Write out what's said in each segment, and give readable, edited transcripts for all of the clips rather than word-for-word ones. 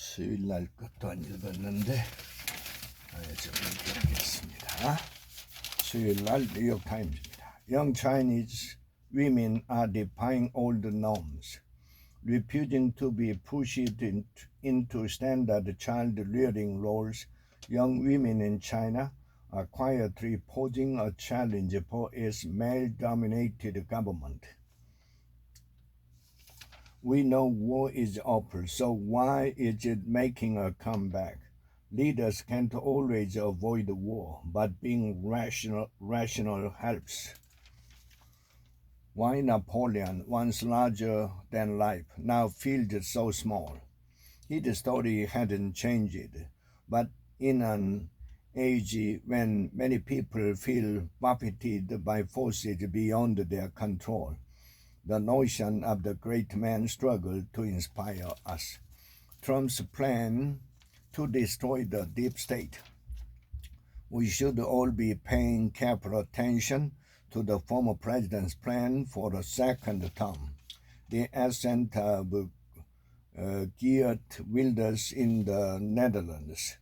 수요일 날 것도 안 읽었는데 좀 읽겠습니다. 수요일 날 뉴욕타임즈입니다. Young Chinese women are defying old norms, refusing to be pushed into standard child-rearing roles. Young women in China are quietly posing a challenge for its male-dominated government. We know war is awful, so why is it making a comeback? Leaders can't always avoid war, but being rational helps. Why Napoleon, once larger than life, now feels so small? His story hadn't changed, but in an age when many people feel buffeted by forces beyond their control, the notion of the great man struggled to inspire us. Trump's plan to destroy the deep state. We should all be paying careful attention to the former president's plan for a second term. The ascent of Geert Wilders in the Netherlands.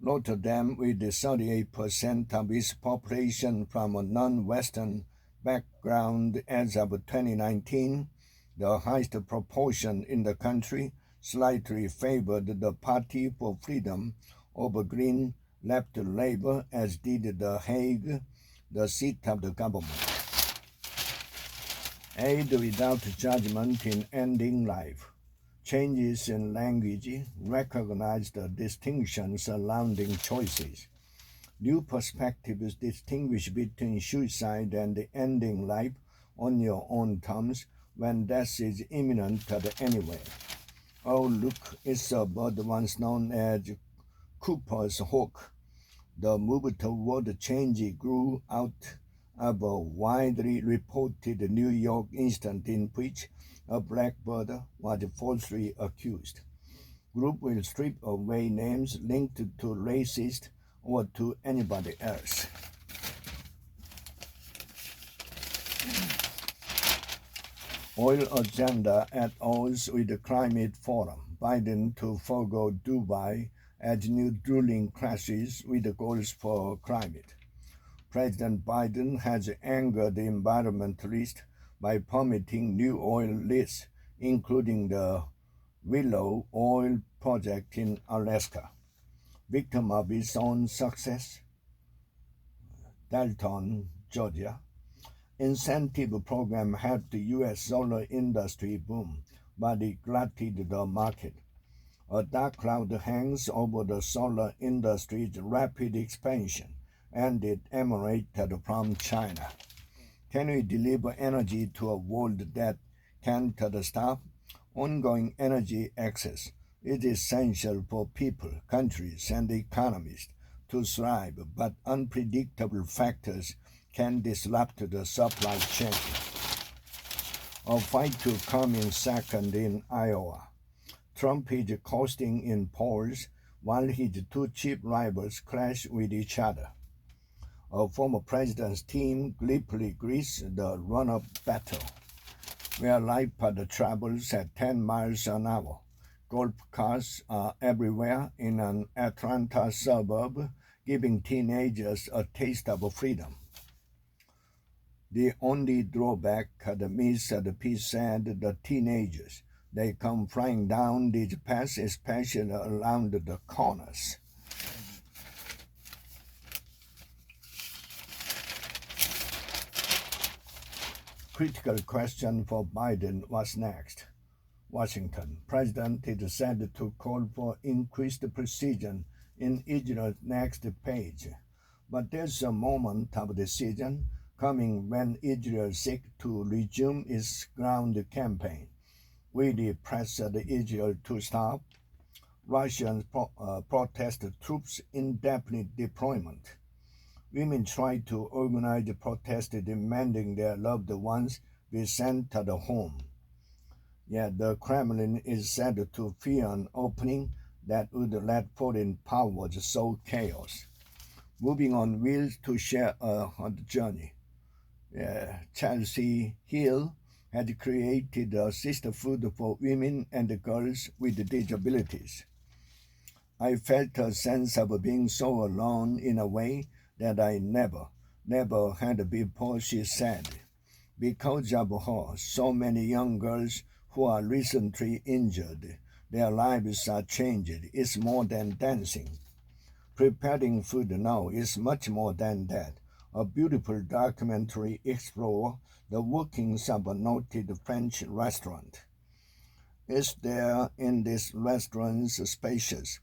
Notre Dame, with 38% of its population from a non-Western background as of 2019, the highest proportion in the country, slightly favored the Party for Freedom over Green left Labour, as did The Hague, the seat of the government. Aid without judgment in ending life. Changes in language recognize the distinctions surrounding choices. New perspectives distinguish between suicide and ending life on your own terms when death is imminent anyway. Oh, look, it's a bird once known as Cooper's hawk. The move toward change grew out of a widely reported New York incident in which a black bird was falsely accused. Group will strip away names linked to racist or to anybody else. Oil agenda at odds with the climate forum. Biden to forego Dubai as new ruling clashes with the goals for climate. President Biden has angered the environmentalists by permitting new oil leases, including the Willow Oil Project in Alaska. Victim of his own success, Dalton, Georgia. Incentive program helped the U.S. solar industry boom, but it glutted the market. A dark cloud hangs over the solar industry's rapid expansion, and it emanated from China. Can we deliver energy to a world that can't stop? Ongoing energy access is essential for people, countries, and economies to thrive, but unpredictable factors can disrupt the supply chain. A fight to come in second in Iowa. Trump is coasting in polls while his two chief rivals clash with each other. A former president's team gleefully greets the run-up battle, where life travels at 10 miles an hour. Golf carts are everywhere in an Atlanta suburb, giving teenagers a taste of freedom. The only drawback, the Miss Peace said, the teenagers. They come flying down these paths, especially around the corners. Critical question for Biden: what's next? Washington. President is said to call for increased precision in Israel's next page. But there's a moment of decision coming when Israel seeks to resume its ground campaign. Will it press Israel to stop? Russians protest troops' indefinite deployment. Women try to organize a protest demanding their loved ones be sent to the home. Yet the Kremlin is said to fear an opening that would let foreign powers sow chaos. Moving on wheels to share a journey. Chelsea Hill had created a sisterhood for women and girls with disabilities. I felt a sense of being so alone in a way that I never had before, she said. Because of her, so many young girls who are recently injured, their lives are changed. It's more than dancing. Preparing food now is much more than that. A beautiful documentary explores the workings of a noted French restaurant. It's there in this restaurant's spacious,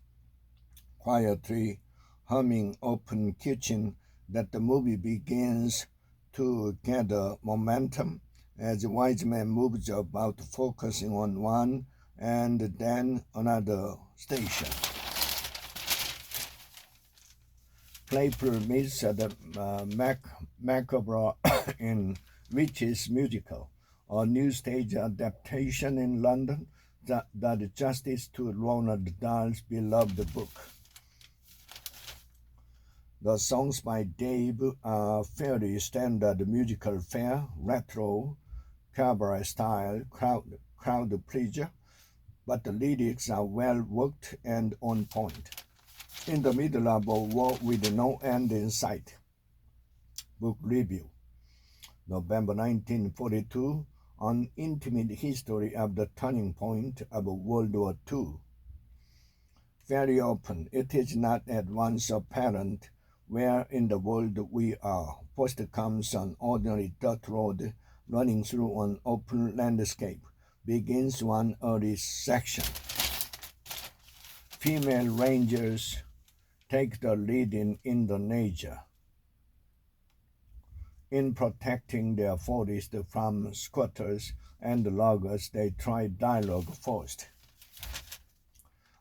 quietly humming open kitchen that the movie begins to gather momentum as the wise man moves about focusing on one and then another station. Playful meets the macabre in Witches musical, a new stage adaptation in London that does justice to Roald Dahl's beloved book. The songs by Dave are fairly standard musical fare, retro, cabaret style, crowd pleaser, but the lyrics are well worked and on point. In the middle of a war with no end in sight. Book review. November 1942, An Intimate History of the Turning Point of World War II. Very often, it is not at once apparent where in the world we are. First comes an ordinary dirt road running through an open landscape. Begins one early section. Female rangers take the lead in Indonesia in protecting their forest from squatters and loggers. They try dialogue first.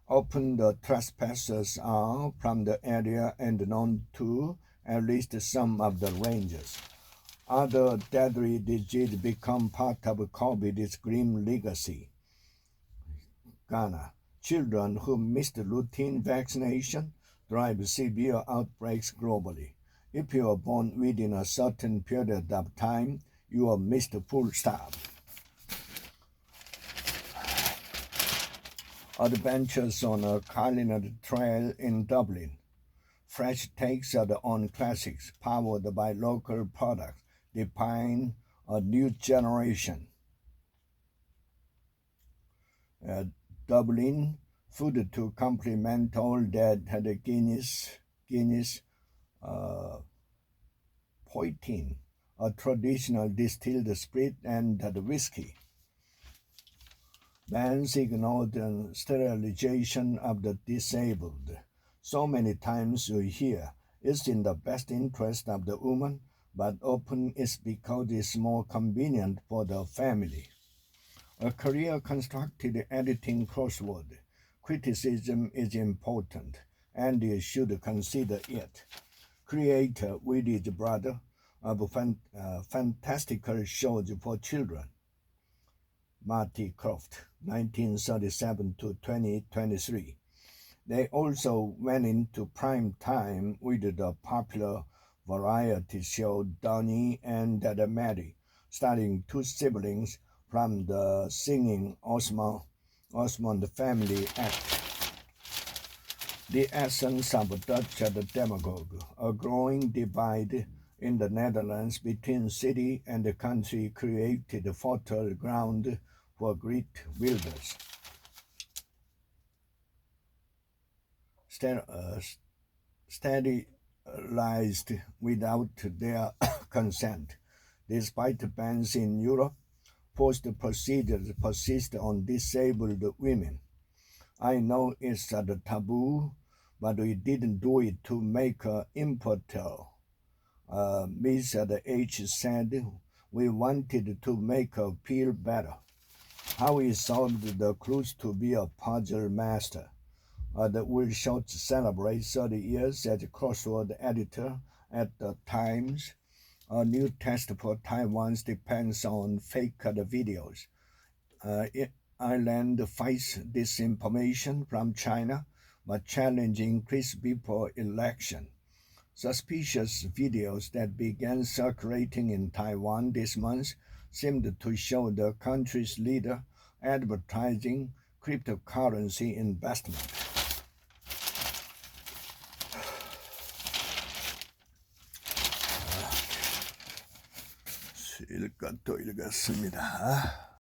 Often the trespassers are from the area and known to at least some of the rangers. Other deadly diseases become part of COVID's grim legacy. Ghana. Children who missed routine vaccination drive severe outbreaks globally. If you are born within a certain period of time, you are missed full stop. Adventures on a culinary trail in Dublin. Fresh takes on classics powered by local products define a new generation. Dublin, food to complement all that had Guinness poitin, a traditional distilled spirit, and the whiskey. Bans ignored the sterilization of the disabled. So many times you hear it's in the best interest of the woman, but often it's because it's more convenient for the family. A career constructed editing crossword. Criticism is important, and you should consider it. Creator Willy's brother of fantastical shows for children. Marty Croft, 1937 to 2023. They also went into prime time with the popular variety show Donnie and Mary, starring two siblings from the singing Osmond family act. The essence of a Dutch demagogue, a growing divide in the Netherlands between city and the country created fertile ground for great builders. Sterilized without their consent. Despite bans in Europe, forced procedures persist on disabled women. I know it's a taboo, but we didn't do it to make her infertile. Miss H said we wanted to make her feel better. How he solved the clues to be a puzzle master. The Will Schultz celebrates 30 years as a crossword editor at the Times. A new test for Taiwan's depends on fake videos. Ireland fights disinformation from China, but challenging increase before election. Suspicious videos that began circulating in Taiwan this month seemed to show the country's leader advertising cryptocurrency investment. 읽고 또 읽었습니다.